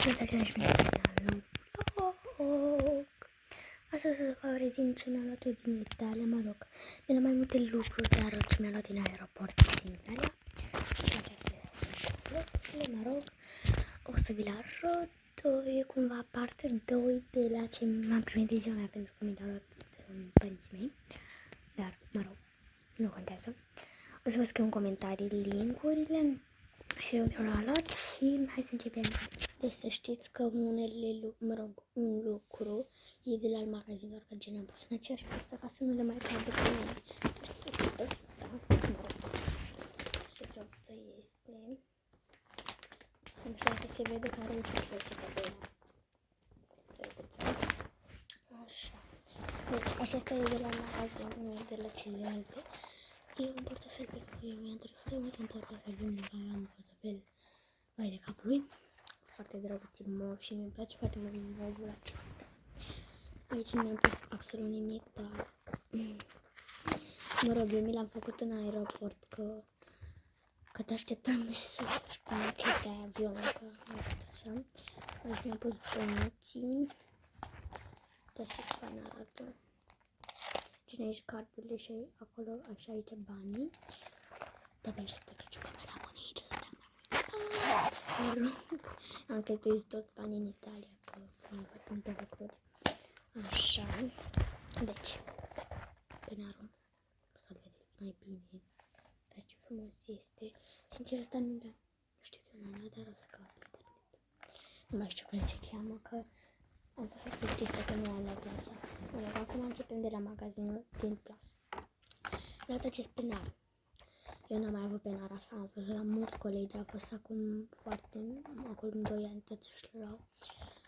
Salutare și bine la vlog! Astăzi o să vă prezint ce mi-a luat eu din Italia, mă rog, mi-a mai multe lucruri, dar ce mi-a luat din aeroport din Italia. Și acestea, mă rog, o să vi le arăt, e cumva parte 2 de la ce m-am primit de ziua mea, pentru că mi le-au luat părinții mei, dar, mă rog, nu contează. O să vă scriu în comentarii link-urile și eu mi-am luat și hai să începem. Deci să știți că unele, un lucru e de la alt magazin, doar că gen am pus în aceeași piesă ca să nu le mai cadă pe mine. Ce geopță este? Nu știu dacă se vede că are un ciușoțică de ea. Așa. Deci acesta e de la magazin, nu e de la celelalte. E un portofel pe care eu mi-am telefon, un portofel lung, care am un portofel vai de capul lui. Foarte drăguț, mov și mi-mi place foarte mult movul acesta. Aici nu mi-am pus absolut nimic, dar mă rog, eu mi l-am făcut în aeroport, că te așteptam să-și pună chestia aia avionică, așa. Aici mi-am pus bănuții. Dar ce fain arată. Cine aici cardurile și acolo, așa aici banii. De-abia aștept că Crăciun că la bune aici o să dăm mai mult. Am cheltuit tot banii în Italia, că am făcut multe lucruri. Așa. Deci, penarul. O să-l vedeți mai bine. Dar ce frumos este. Sincer, asta nu știu de unde am luat, dar o să caut pe internet. Nu mai știu cum se cheamă, că am fost foarte tristă că nu am luat plasa. Acum începem de la magazinul din plasă. Am luat acest penar. Eu n-am mai avut penar așa, am fost la mulți colegi, a fost acum acum 2 ani tot și luau.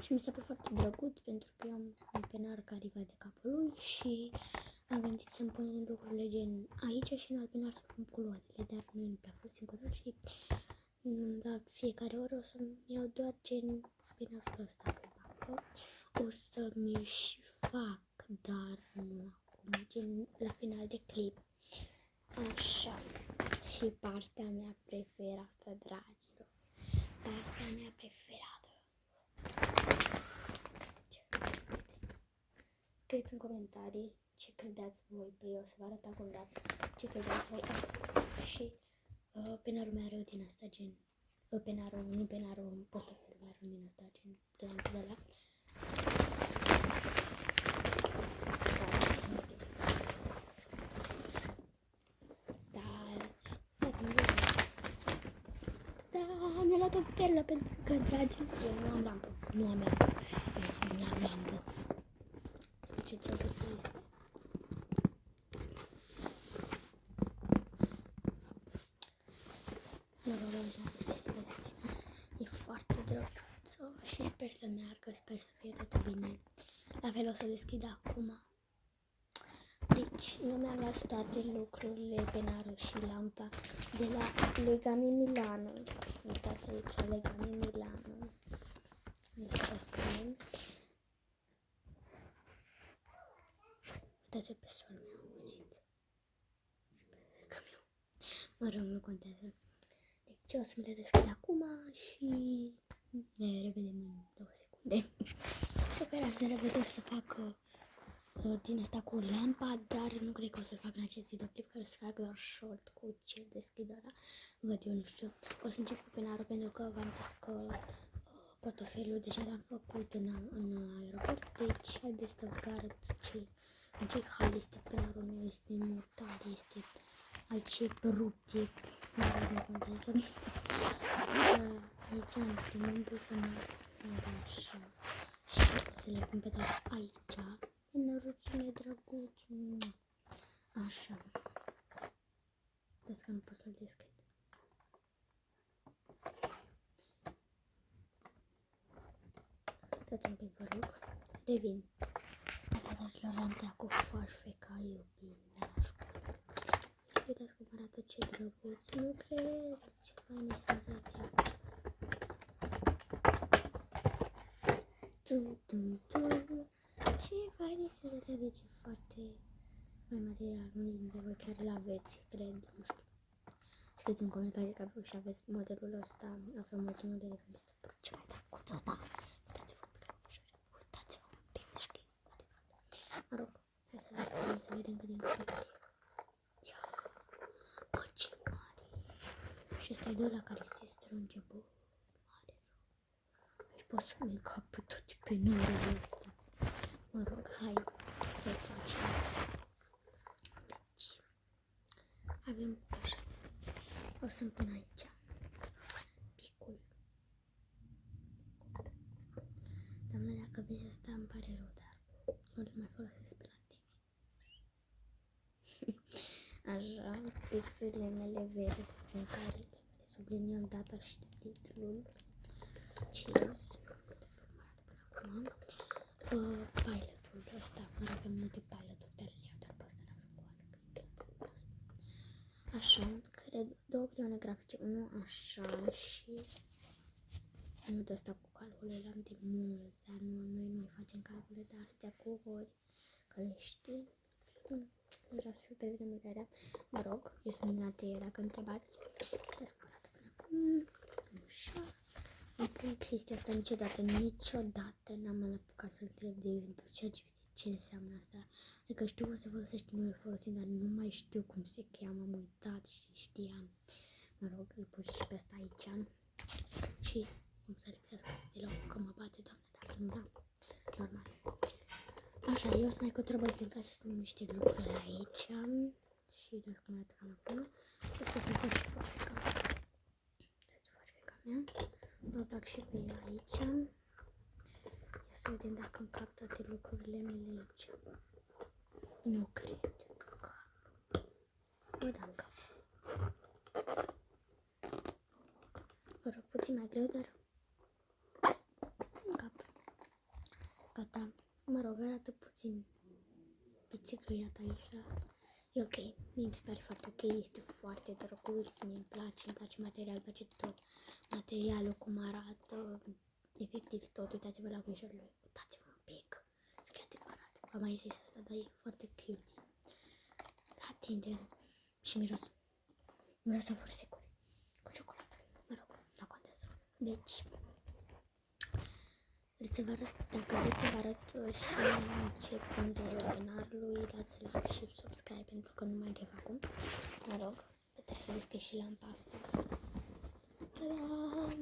Și mi s-a părut foarte drăguț pentru că eu am un penar care va de capul lui și am gândit să-mi pun lucrurile gen aici și în alt penar să pun culoarele, dar noi nu prea folosim culori și la fiecare oră o să-mi iau doar gen penarul ăsta. O să-mi și fac, dar nu acum, gen la final de clip. Așa. Și partea mea preferată, dragilor. Partea mea preferată. Scrieți în comentarii ce credeți voi. Păi eu o să vă arăt acum, dar ce credeți voi. Și penarul meu are din asta, gen. Nu penarul, portofelul meu are din asta, gen. Glanț de la. Mi-a luat o perlă pentru că, dragii, eu nu am lampă. Nu am lampă. Ce drăguț este. Nu vă văd ce să vedeți. E foarte drăguță și sper să meargă, sper să fie totul bine. La fel o să deschid acum. Deci, eu mi-am luat toate lucrurile, penarul și lampa de la Legami Milano. Uitați aici, Legami Milano. Aici scrie. Uitați-o pe sol, mi-am auzit. Mă rog, nu contează. Deci, o să mi le deschid acum și ne revedem în 2 secunde. Și care să revedem să fac din asta cu lampa, dar nu cred că o să fac în acest videoclip, că o să fac doar short cu ce deschid ăla. Văd eu, nu știu. O să încep cu penarul pentru că v-am zis că portofelul deja l-am făcut în aeroport. Deci haideți să vă arăt în ce hal este penarul meu. Este mortal, este aici e rupt, nu contează. Aici am primul bufanat, așa. Și o să le pun pe toate aici. Năruțule drăguț. Așa. Dați că nu pot să-l deschid. Dați un pic, vă rog. Revin. Dragilor, am tăiat cu foarfeca iubim de la școală. Și uitați cum arată, ce drăguț. Nu cred. Ce faină senzație. Ce fain este senzația, deci foarte mai material, unii dintre voi chiar l-aveți, cred, nu știu. Scrieți în comentarii că voi și aveți modelul ăsta, avem multe modele, că mi se pare cea mai drăguț asta. e de la care se strânge, bă, mare rău. Deci pot să mi-l cap pe toate pe norul ăsta. Mă rog, hai să facem. Deci, avem așa. O să-mi pun aici picul. Doamne, dacă vezi asta, îmi pare rău, dar nu le mai folosesc pe la tine. Așa, pixurile mele verzi pe care subliniem data și titlul. Cheese. Acum, pilotul ăsta, mă rog, am multe piloturi, dar le iau, dar pe ăsta n-am școală. Așa, cred, două creioane grafice, unul așa și unul de ăsta cu calcule, l-am de mult, dar noi nu facem calcule de astea cu ori, că le știi. Nu vreau să fiu pe vremea, mă rog, eu sunt din ateie, dacă întrebați, descurată până acum, așa. Îmi pun chestia asta niciodată n-am mai apucat să întreb, de exemplu, ce înseamnă asta. Adică știu cum se folosește, nu îl folosim, dar nu mai știu cum se cheamă, am uitat și știam. Mă rog, îl pun și pe asta aici. Și cum să lipsească stilou, că mă bate, Doamne, dacă nu vreau. Normal. Așa, eu o să mai controlez prin casă să niște lucruri aici. Și dacă mă arată până acum, o să fac și foarfeca. Dați foarfeca mea. Mă bag și pe ea aici. Ia să vedem dacă îmi cap toate lucrurile mele aici. Nu cred. Bă, da, în cap. Mă rog, puțin mai greu, dar în cap. Gata. Mă rog, arată puțin pițigăiat aici, dar e ok. Mie mi se pare foarte ok, este foarte drăguț, mie îmi place materialul, îmi place tot materialul, cum arată, efectiv tot. Uitați-vă la ochișorile lui, uitați-vă un pic, sunt chiar adevărat. V-am mai zis asta, dar e foarte cute. La tinde și miroase fursecuri cu ciocolată, mă rog, nu contează. Deci, dacă vreți să vă arăt și ce punct este canalului, dați like și subscribe pentru că nu mai greu acum. Mă rog, trebuie să deschid și lampa asta. Ta-da!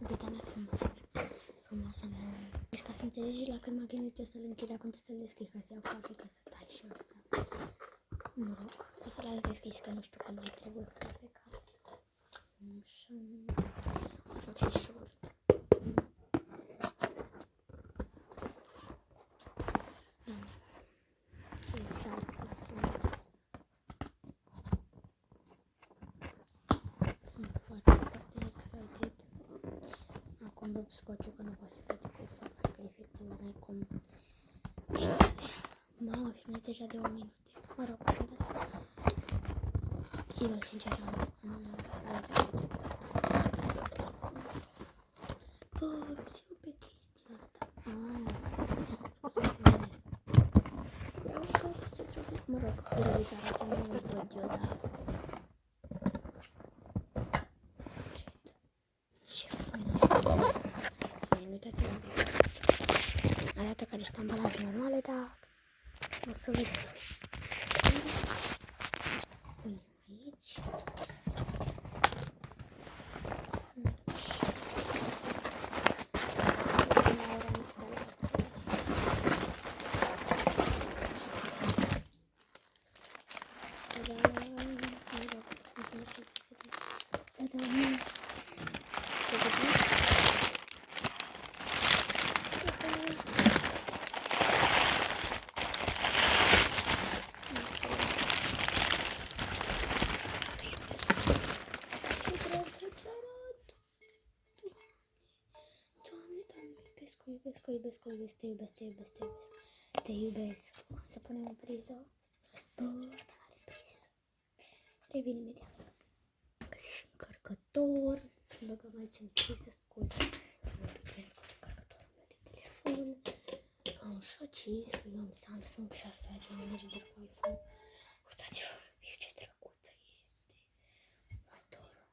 Uita mea frumoasă mea. Deci ca să înțelegi la când m-am gândit eu să-l închid, acum trebuie să-l deschid ca să iau foarte ca să tai și asta. Mă rog, o să las deschis că nu știu când mai trebuie foarte ca. Așa. O să fac și short. Sunt foarte excited. Acum rup scociul că nu pot să vede cu faptul că efectiv nu e cum... Mamă, filmez deja de 1 minute. Mă rog, eu sincer am rup eu pe chestia asta. Ia uitați ce drăguț. Mă rog, realizarea că nu îl văd eu, dar... Arată ca niște ambalaje normale, dar o să vedeți. Punem aici. O să scriem la ora instalației asta. Te iubesc. Să punem o priză. Bă, asta n-are priză. Revin imediat. Găsi și încărcător. Băgăm aici în priză, scuze. Să mă pic scos încărcătorul meu de telefon. Așa, ce că eu am Samsung și asta merge de cu iPhone. Uitați-vă ce drăguță este. Adoră.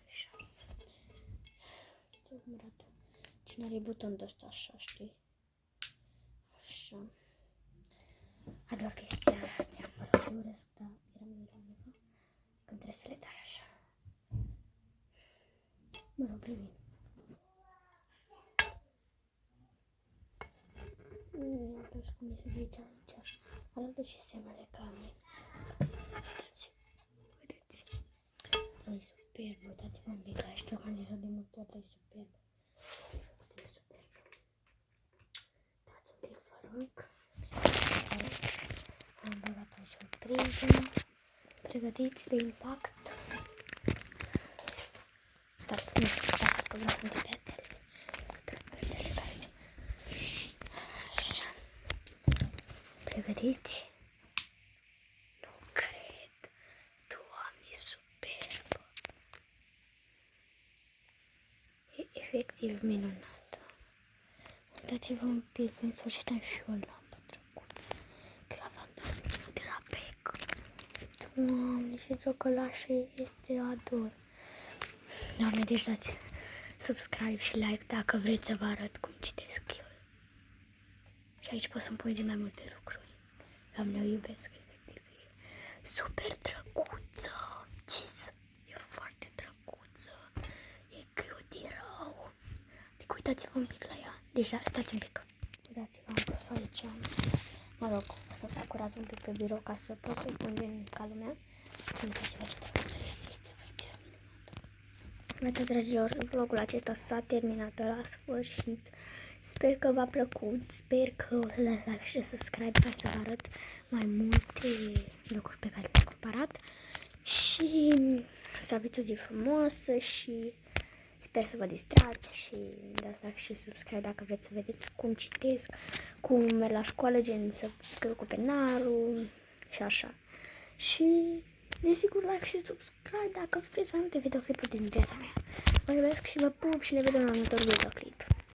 Așa. Cum arată? Cine are buton de ăsta așa, știi? Așa. Ador chestia astea, mă rog. urăsc, dar eram eu la mică, când trebuie să le dai așa. Mă rog, bine. Nu am pus cum este de aici. Arată și semnele ca mine. Uitați. Vedeți. E superb. Uitați-vă un pic la știu că am zis-o de multe ori, e superb. E superb. Dați un pic, vă rog. Am băgat aici o priză. Pregătiți de impact. Stați că vreau să închid pe așa. Pregătiți? Nu cred. Doamne, superb. E efectiv minunată. Uitați-vă un pic, în sfârșit am și o lampă drăguță. Că aveam de la bec. Doamne, ce drăgălașă este, ador. Doamne, deci dați subscribe și like dacă vreți să vă arăt cum citesc eu. Și aici pot să-mi pun de mai multe lucruri. Doamne, o iubesc, efectiv. E super drăguță. E foarte drăguță. E cute rău. Adică uitați-vă un pic la ea. Deja, stați un pic. Uitați-vă, am pus aici. Mă rog, o să fac curat un pic pe birou ca să pot să-i pun din ca lumea. Uitați-vă ce drăguță este. Uite, dragilor, vlogul acesta s-a terminat la sfârșit. Sper că v-a plăcut, sper că o să dați like și subscribe ca să vă arăt mai multe lucruri pe care le-am cumpărat. Și să aveți o zi frumoasă și sper să vă distrați și dați like și subscribe dacă vreți să vedeți cum citesc, cum merg la școală, gen să scriu cu penarul și așa. Și desigur, like și subscribe dacă vreți mai multe videoclipuri din viața mea. Vă iubesc și vă pup și ne vedem la următorul videoclip.